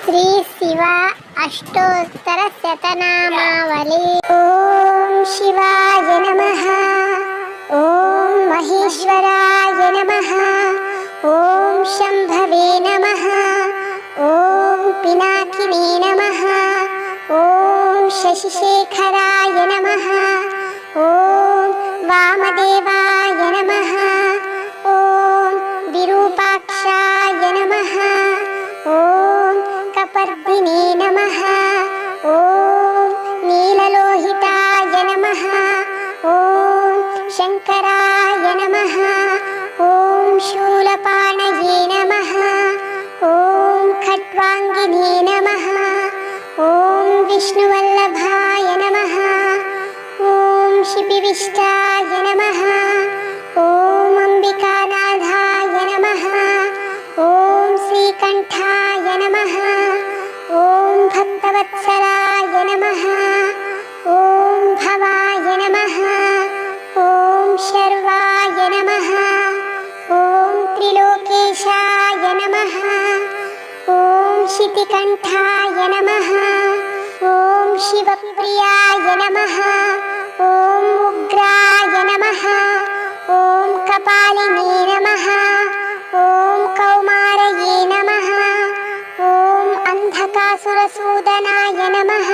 ಶ್ರೀ ಶಿವ ಅಷ್ಟೋತ್ತರ ಶತನಾಮಾವಳಿ. ಓಂ ಶಿವಾಯ ನಮಃ. ಓಂ ಮಹೇಶ್ವರಾಯ ನಮಃ. ಓಂ ಶಂಭವೇ ನಮಃ. ಓಂ ಪಿನಾಕಿನೇ ನಮಃ. ಓಂ ಶಶಿಶೇಖರಾಯ ನಮಃ. ಓಂ ವಾಮದೇವಾಯ ನಮಃ. ಓಂ ವಿರೂಪಾಕ್ಷಾಯ ನಮಃ. ಓಂ ಕಪರ್ದಿನೇ ನಮಃ. ಓಂ ನೀಲಲೋಹಿತಾಯ ನಮಃ. ಓಂ ಶಂಕರಾಯ ನಮಃ. ಓಂ ಶೂಲಪಾಣಯೇ ನಮಃ. ಓಂ ಖಟ್ವಾಂಗಿನೇ ನಮಃ. ಓಂ ವಿಷ್ಣುವಲ್ಲಭಾಯ ನಮಃ. ಓಂ ಶಿಪಿವಿಷ್ಟಾಯ ನಮಃ. ಓಂ ಅಂಬಿಕಾನಾಥಾಯ ನಮಃ. ಓಂ ಶ್ರೀಕಂಠಾಯ ನಮಃ. ಓಂ ಭಕ್ತವತ್ಸಲಾಯ ನಮಃ. ಓಂ ಭವಾಯ ನಮಃ. ಓಂ ಶರ್ವಾಯ ನಮಃ. ಓಂ ತ್ರಿಲೋಕೇಶಾಯ ನಮಃ. ಓಂ ಶಿತಿಕಂಠಾಯ ನಮಃ. ಓಂ ಶಿವಪ್ರಿಯಾಯ ನಮಃ. ಓಂ ಉಗ್ರಾಯ ನಮಃ. ಓಂ ಕಪಾಲಿನೇ ನಮಃ. ಓಂ ಕೌಮಾರಯೇ ನಮಃ. ಓಂ ಅಂಧಕಾಸುರಸೂದನಾಯ ನಮಃ.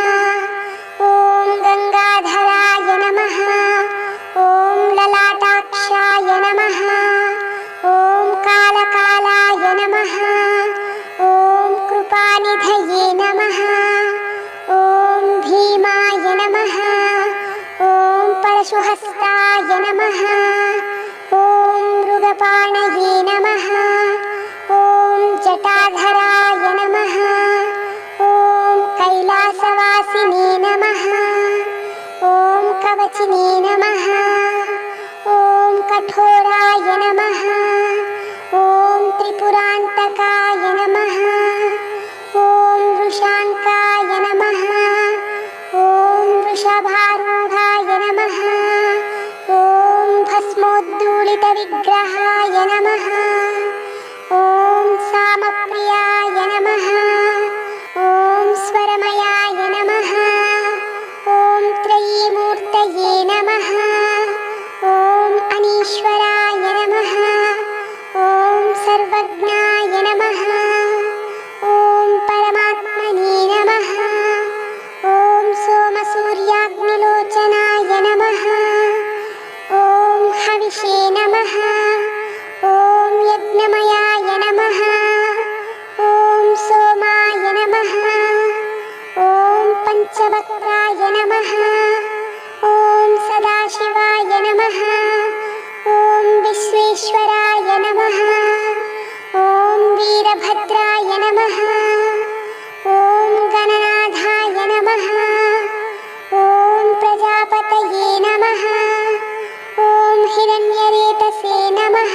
ಓಂ ಗಂಗಾಧರಾಯ ನಮಃ. ಓಂ ಲಲಾಟಾಕ್ಷಾಯ ನಮಃ. ಓಂ ಕಾಲಕಾಲಾಯ ನಮಃ. ಓಂ ಕೃಪಾನಿಧಯೇ ನಮಃ. ಓಂ ಭೀಮಾಯ ನಮಃ. ಓಂ ಪರಶುಹಸ್ತಾಯ ನಮಃ. ಓಂ ಮೃಗಪಾಣಯೇ ನಮಃ. ಓಂ ಜಟಾಧರಾಯ ನಮಃ. ಓಂ ಕೈಲಾಸವಾಸಿನೇ ನಮಃ. ಓಂ ಕವಚಿನೇ ನಮಃ. ಓಂ ಕಠೋರಾಯ ನಮಃ. ಓಂ ತ್ರಿಪುರಾಂತಕಾಯ ನಮಃ. ಓಂ ವೃಷಾಂಕಾಯ ನಮಃ. ಓಂ ವೃಷಭಾರೂಢಾಯ ನಮಃ. ಓಂ ಭಸ್ಮೋದ್ದೂಳಿತ ವಿಗ್ರಹಾಯ ನಮಃ. ಓಂ ಸಾಮಪ್ರಿಯಾಯ ನಮಃ. ಓಂ ಸ್ವರಮಯಾಯ ನಮಃ. ಓಂ ತ್ರಯೀಮೂರ್ತಯೇ ನಮಃ. ಓಂ ಅನೀಶ್ವರಾಯ ನಮಃ. ಓಂ ಸರ್ವಜ್ಞಾಯ ನಮಃ. ಓಂ ಪರಮಾತ್ಮನೇ ನಮಃ. ಓಂ ಸೋಮಸೂರ್ಯಾಗ್ನಿಲೋಚನಾಯ ನಮಃ. ಓಂ ಹವಿಷೇ ನಮಃ. ಓಂ ಯಜ್ಞಮಯಾಯ ನಮಃ. ಓಂ ಸೋಮಾಯ ನಮಃ. ಓಂ ಪಂಚವಕ್ರಾಯ ನಮಃ. ಓಂ ಸದಾಶಿವಾಯ ನಮಃ. ಓಂ ವಿಶ್ವೇಶ್ವರಾಯ ನಮಃ. ಓಂ ವೀರಭದ್ರಾಯ ನಮಃ. ಓಂ ಗಣನಾಥಾಯ ನಮಃ. ಓಂ ಪ್ರಜಾಪತಯೇ ನಮಃ. ಓಂ ಹಿರಣ್ಯರೇತಸೇ ನಮಃ.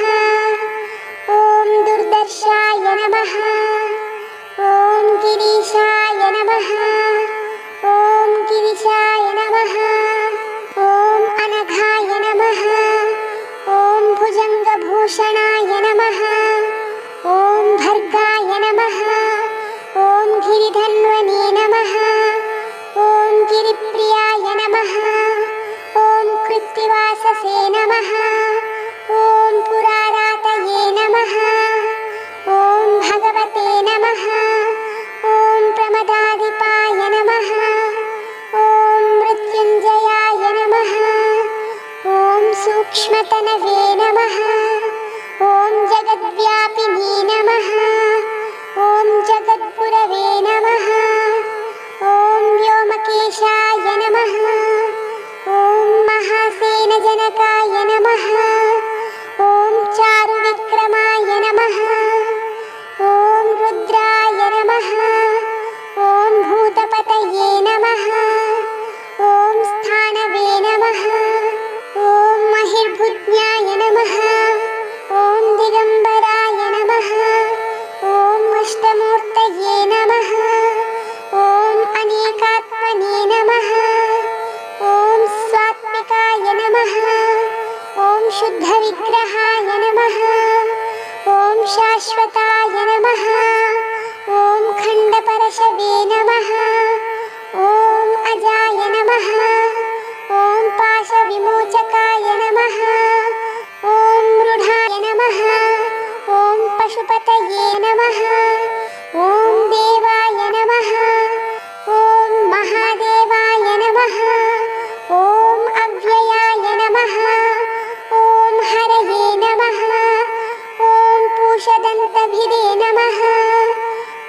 ಓಂ ದುರ್ದರ್ಶಾಯ ನಮಃ. ಓಂ ಗಿರೀಶಾಯ ನಮಃ. ಓಂ ಗಿರಿಶಾಯ ನಮಃ. ಓಂ ಅನಘಾಯ ನಮಃ. ಓಂ ಭುಜಂಗಭೂಷಣಾಯ ನಮಃ. ಓಂ ಭರ್ಗಾಯ ನಮಃ. ಓಂ ಗಿರಿಧನ್ವನೇ ನಮಃ. ಓಂ ಗಿರಿಪ್ರಿಯಾಯ ನಮಃ. ಓಂ ಕೃತ್ತಿವಾಸಸೇ ನಮಃ. ಓಂ ಪುರಾರಾತಯೇ ನಮಃ. ಓಂ ಭಗವತೆ ನಮಃ. ಓಂ ಪ್ರಮದಾಧಿಪಾಯ ನಮಃ. ಓಂ ಮೃತ್ಯುಂಜಯಾಯ ನಮಃ. ಓಂ ಸೂಕ್ಷ್ಮತನವೇ ನಮಃ. ಓಂ ಜಗದ್ವ್ಯಾಪಿನೇ ನಮಃ. ಓಂ ಜಗದ್ಗುರವೇ ನಮಃ. ಓಂ ವ್ಯೋಮಕೇಶಾಯ ನಮಃ. ಓಂ ಮಹಾಸೇನಜನಕಾಯ ನಮಃ. ಓಂ ಚಾರುವಿಕ್ರಮಾಯ ನಮಃ. ಓಂ ರುದ್ರಾಯ ನಮಃ. परशवे नमः। ॐ अजाय नमः। ॐ पाशविमोचकाय नमः। ॐ मृढाय नमः। ॐ पशुपतये नमः। ॐ देवाय नमः। ॐ महादेवाय नमः। ॐ अव्ययाय नमः। ॐ हरये नमः। ॐ पूषदन्तभिदे नमः।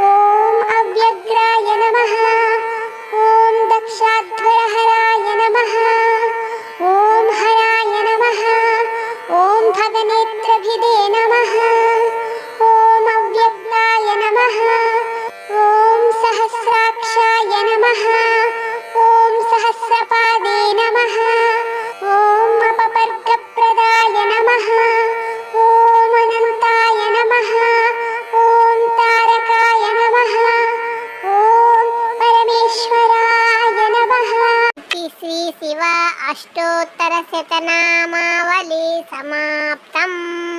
ॐ अव्यग्राय नमः। ॐ दक्षाध्वरहराय नमः। ॐ हराय नमः। ॐ भगनेत्रभिदे नमः। ॐ अव्यक्ताय नमः। ॐ सहस्राक्षाय नमः। ॐ सहस्रपादे नमः। ॐ अपवर्गप्रदाय नमः। ॐ अनन्ताय नमः। ॐ तारकाय नमः। ॐ परमेश्वराय नमः। श्री शिव अष्टोत्तरशतनामावली समाप्तम्।